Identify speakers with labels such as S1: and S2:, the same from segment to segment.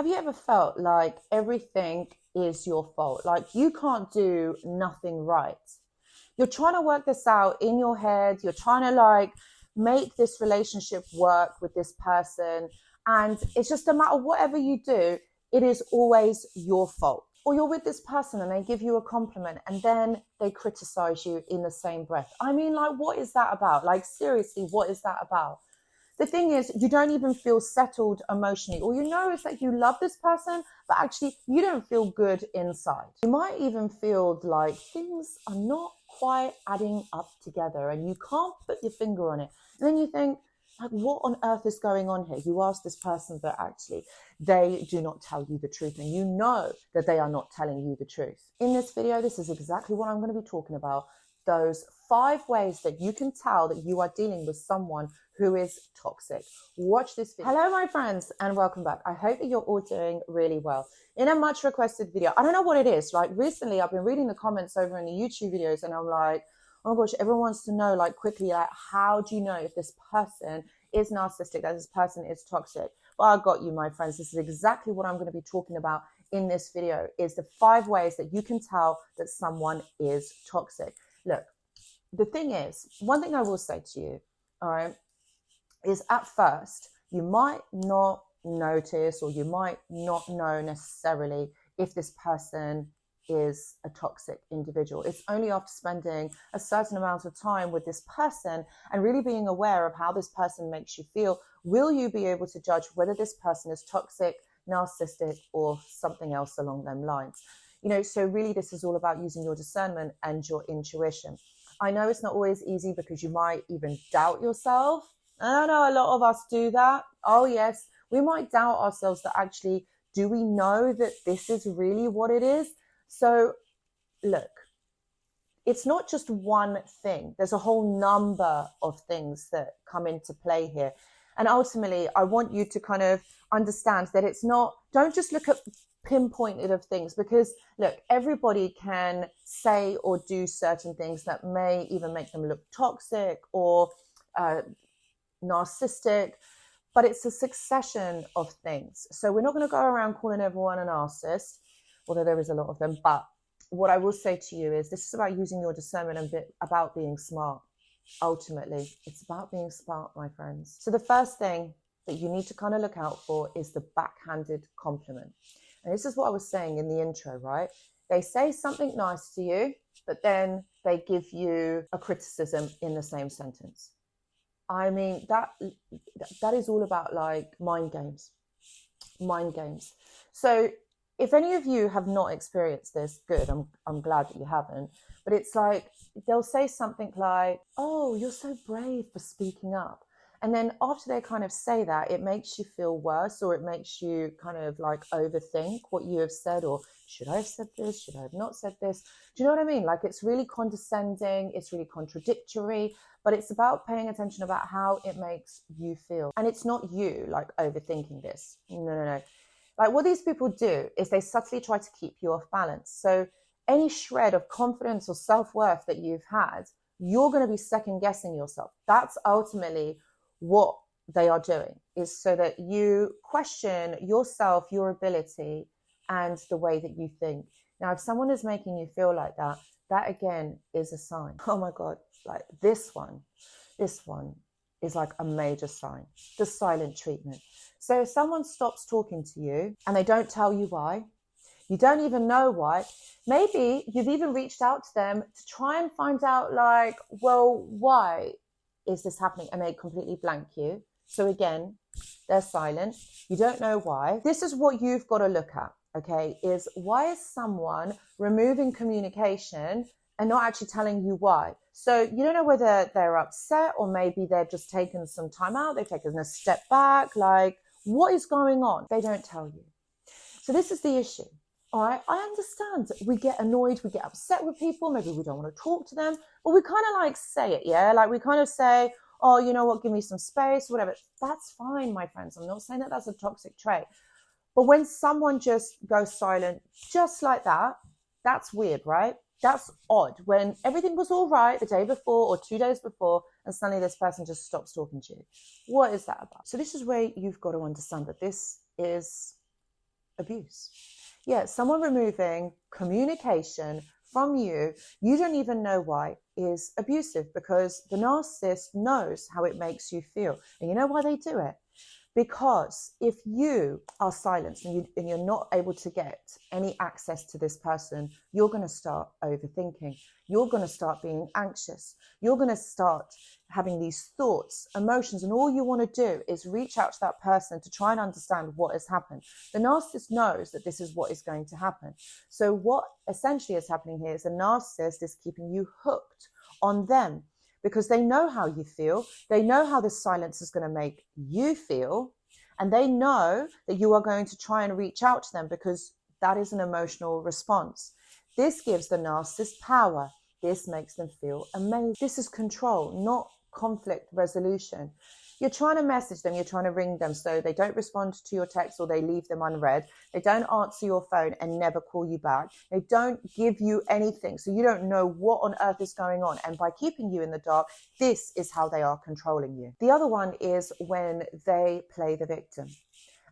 S1: Have you ever felt like everything is your fault? Like you can't do nothing right. You're trying to work this out in your head. You're trying to like make this relationship work with this person. And it's just no matter whatever you do, it is always your fault. Or you're with this person and they give you a compliment and then they criticize you in the same breath. I mean, like, what is that about? Like, seriously, what is that about? The thing is, you don't even feel settled emotionally. All you know is that you love this person, but actually you don't feel good inside. You might even feel like things are not quite adding up together and you can't put your finger on it. And then you think, like, what on earth is going on here? You ask this person, but actually they do not tell you the truth, and you know that they are not telling you the truth. In this video, this is exactly what I'm going to be talking about. Those 5 ways that you can tell that you are dealing with someone who is toxic. Watch this video. Hello, my friends, and welcome back. I hope that you're all doing really well. In a much requested video, I don't know what it is. Like recently, I've been reading the comments over in the YouTube videos, and I'm like, oh my gosh, everyone wants to know, like, quickly, like, how do you know if this person is narcissistic, that this person is toxic? Well, I got you, my friends. This is exactly what I'm going to be talking about in this video, is the 5 ways that you can tell that someone is toxic. Look, the thing is, one thing I will say to you, all right, is at first, you might not notice or you might not know necessarily if this person is a toxic individual. It's only after spending a certain amount of time with this person and really being aware of how this person makes you feel, will you be able to judge whether this person is toxic, narcissistic, or something else along them lines. You know, so really this is all about using your discernment and your intuition. I know it's not always easy because you might even doubt yourself. I know a lot of us do that. Oh yes, we might doubt ourselves that actually, do we know that this is really what it is? So look, it's not just one thing. There's a whole number of things that come into play here. And ultimately, I want you to kind of understand that it's not, don't just look at pinpointed of things, because look, everybody can say or do certain things that may even make them look toxic or narcissistic, but it's a succession of things. So we're not going to go around calling everyone a narcissist, although there is a lot of them. But what I will say to you is this is about using your discernment and about being smart. Ultimately, it's about being smart, my friends. So the first thing that you need to kind of look out for is the backhanded compliment. And this is what I was saying in the intro, right? They say something nice to you, but then they give you a criticism in the same sentence. I mean, that is all about like mind games. So if any of you have not experienced this, good, I'm glad that you haven't. But it's like, they'll say something like, oh, you're so brave for speaking up. And then after they kind of say that, it makes you feel worse, or it makes you kind of like overthink what you have said, or should I have said this? Should I have not said this? Do you know what I mean? Like, it's really condescending. It's really contradictory, but it's about paying attention about how it makes you feel. And it's not you like overthinking this. No. Like, what these people do is they subtly try to keep you off balance. So any shred of confidence or self-worth that you've had, you're going to be second guessing yourself. That's ultimately what they are doing, is so that you question yourself, your ability, and the way that you think. Now, if someone is making you feel like that, that again is a sign. Oh my God, like this one is like a major sign, the silent treatment. So if someone stops talking to you and they don't tell you why, you don't even know why, maybe you've even reached out to them to try and find out, like, well, why is this happening? And they completely blank you. So again, they're silent. You don't know why. This is what you've got to look at, okay, is why is someone removing communication and not actually telling you why? So you don't know whether they're upset, or maybe they're just taking some time out. They've taken a step back. Like, what is going on? They don't tell you. So this is the issue. All right, I understand we get annoyed, we get upset with people, maybe we don't want to talk to them, but we kind of like say it, yeah? Like we kind of say, oh, you know what, give me some space, whatever. That's fine, my friends. I'm not saying that that's a toxic trait. But when someone just goes silent just like that, that's weird, right? That's odd. When everything was all right the day before or 2 days before, and suddenly this person just stops talking to you. What is that about? So this is where you've got to understand that this is abuse. Yeah, someone removing communication from you, you don't even know why, is abusive, because the narcissist knows how it makes you feel. And you know why they do it? Because if you are silenced and you're not able to get any access to this person, you're going to start overthinking. You're going to start being anxious. You're going to start having these thoughts, emotions, and all you want to do is reach out to that person to try and understand what has happened. The narcissist knows that this is what is going to happen. So what essentially is happening here is the narcissist is keeping you hooked on them, because they know how you feel. They know how this silence is going to make you feel. And they know that you are going to try and reach out to them because that is an emotional response. This gives the narcissist power. This makes them feel amazing. This is control, not conflict resolution. You're trying to message them, you're trying to ring them so they don't respond to your text or they leave them unread. They don't answer your phone and never call you back. They don't give you anything, so you don't know what on earth is going on. And by keeping you in the dark, this is how they are controlling you. The other one is when they play the victim.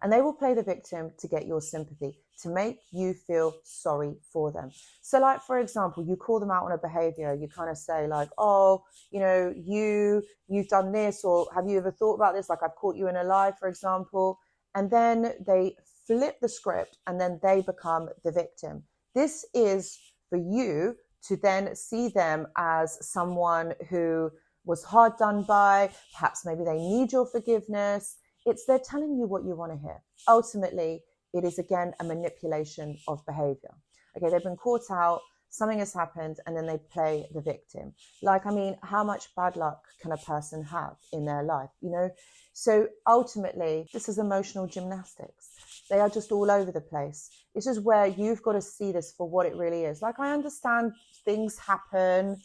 S1: And they will play the victim to get your sympathy, to make you feel sorry for them. So like, for example, you call them out on a behavior, you kind of say like, oh, you know, you've done this, or have you ever thought about this? Like, I've caught you in a lie, for example. And then they flip the script and then they become the victim. This is for you to then see them as someone who was hard done by, perhaps maybe they need your forgiveness. They're telling you what you want to hear. Ultimately, it is again a manipulation of behavior. Okay, they've been caught out, something has happened, and then they play the victim. Like, I mean, how much bad luck can a person have in their life, you know? So ultimately, this is emotional gymnastics. They are just all over the place. This is where you've got to see this for what it really is. Like, I understand things happen,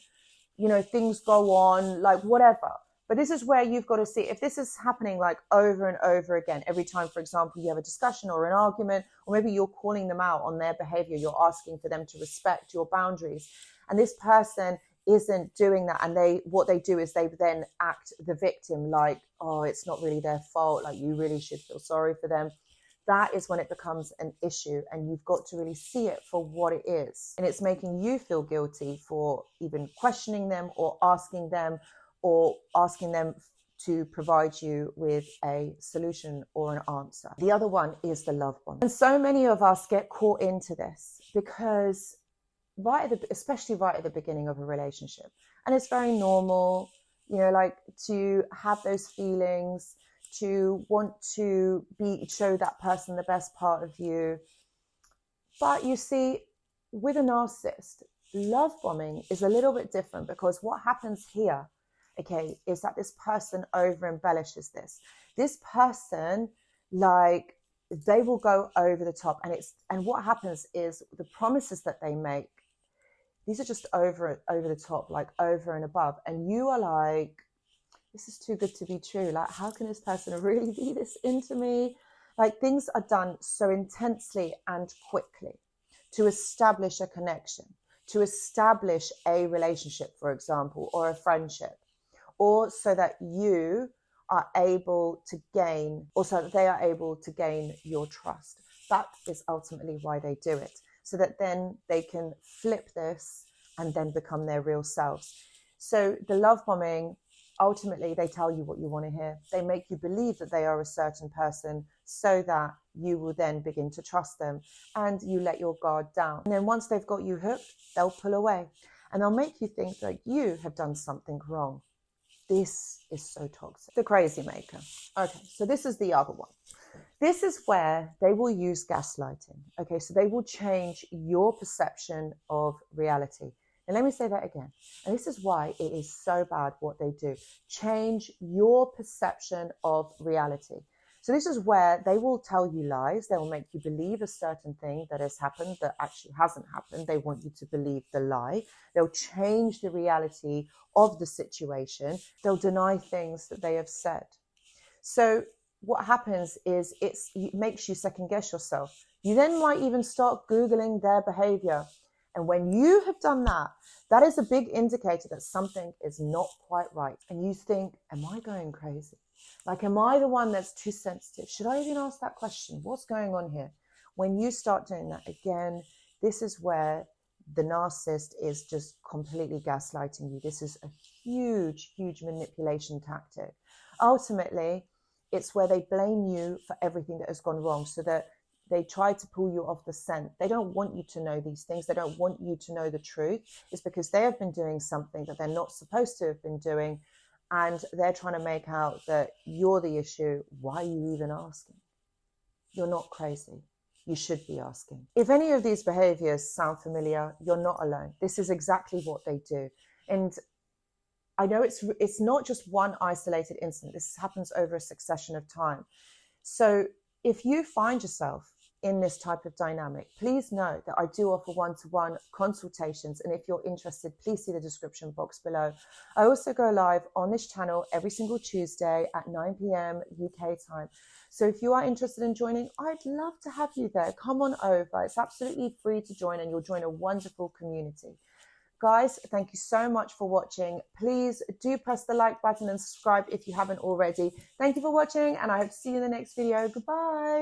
S1: you know, things go on, like whatever. But this is where you've got to see if this is happening like over and over again. Every time, for example, you have a discussion or an argument, or maybe you're calling them out on their behavior, you're asking for them to respect your boundaries. And this person isn't doing that. And what they do is they then act the victim, like, oh, it's not really their fault. Like, you really should feel sorry for them. That is when it becomes an issue, and you've got to really see it for what it is. And it's making you feel guilty for even questioning them or asking them to provide you with a solution or an answer. The other one is the love bomb. And so many of us get caught into this because especially right at the beginning of a relationship. And it's very normal, you know, like to have those feelings, to want to show that person the best part of you. But you see, with a narcissist, love bombing is a little bit different, because what happens here, okay, is that this person over embellishes this. This person, like, they will go over the top, and what happens is the promises that they make, these are just over the top, like over and above. And you are like, this is too good to be true. Like, how can this person really be this into me? Like, things are done so intensely and quickly to establish a connection, to establish a relationship, for example, or a friendship, or so that you are able to gain, or so that they are able to gain your trust. That is ultimately why they do it, so that then they can flip this and then become their real selves. So the love bombing, ultimately, they tell you what you want to hear. They make you believe that they are a certain person so that you will then begin to trust them, and you let your guard down. And then once they've got you hooked, they'll pull away and they'll make you think that you have done something wrong. This is so toxic. The crazy maker. Okay, so this is the other one. This is where they will use gaslighting. Okay, so they will change your perception of reality. And let me say that again. And this is why it is so bad what they do. Change your perception of reality. So this is where they will tell you lies. They will make you believe a certain thing that has happened that actually hasn't happened. They want you to believe the lie. They'll change the reality of the situation. They'll deny things that they have said. So what happens is it makes you second guess yourself. You then might even start Googling their behavior. And when you have done that, that is a big indicator that something is not quite right. And you think, am I going crazy? Like, am I the one that's too sensitive? Should I even ask that question? What's going on here? When you start doing that again, this is where the narcissist is just completely gaslighting you. This is a huge, huge manipulation tactic. Ultimately, it's where they blame you for everything that has gone wrong, so that they try to pull you off the scent. They don't want you to know these things. They don't want you to know the truth. It's because they have been doing something that they're not supposed to have been doing, and they're trying to make out that you're the issue. Why are you even asking? You're not crazy. You should be asking. If any of these behaviors sound familiar, you're not alone. This is exactly what they do. And I know it's not just one isolated incident. This happens over a succession of time. So if you find yourself in this type of dynamic, please know that I do offer one-to-one consultations. And if you're interested, please see the description box below. I also go live on this channel every single Tuesday at 9 p.m. UK time. So if you are interested in joining, I'd love to have you there. Come on over. It's absolutely free to join, and you'll join a wonderful community. Guys, thank you so much for watching. Please do press the like button and subscribe if you haven't already. Thank you for watching, and I hope to see you in the next video. Goodbye.